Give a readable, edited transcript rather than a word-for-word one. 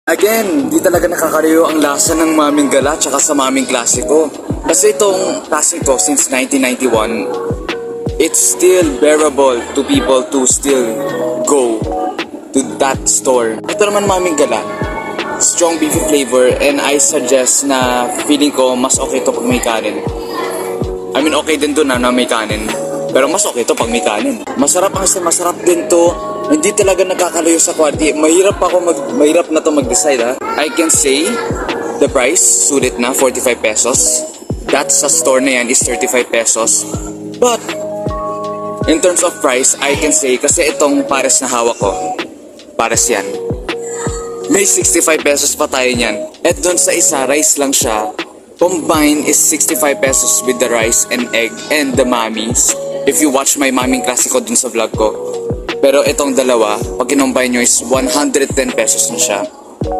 Again, di talaga nakakalayo ang lasa ng Maming Gala tsaka sa Maming Klasiko. Kasi itong Klasiko since 1991, it's still bearable to people to still go to that store. Ito naman Maming Gala, strong beefy flavor, and I suggest na feeling ko mas okay to pag may kanin. I mean, okay din to na may kanin, pero mas okay to pag may kanin. Masarap masarap din to. Hindi talaga nakakalayo sa quality. Mahirap na to mag-decide ha. I can say the price, sulit na, 45 pesos. That sa store na yan is 35 pesos. But in terms of price, I can say, kasi itong pares na hawak ko, pares yan, may 65 pesos pa tayo niyan. At dun sa isa, rice lang siya. Combined is 65 pesos with the rice and egg and the Mamis. If you watch my Maming Klasiko dun sa vlog ko. Pero itong dalawa, pag kinombine nyo is 110 pesos na siya.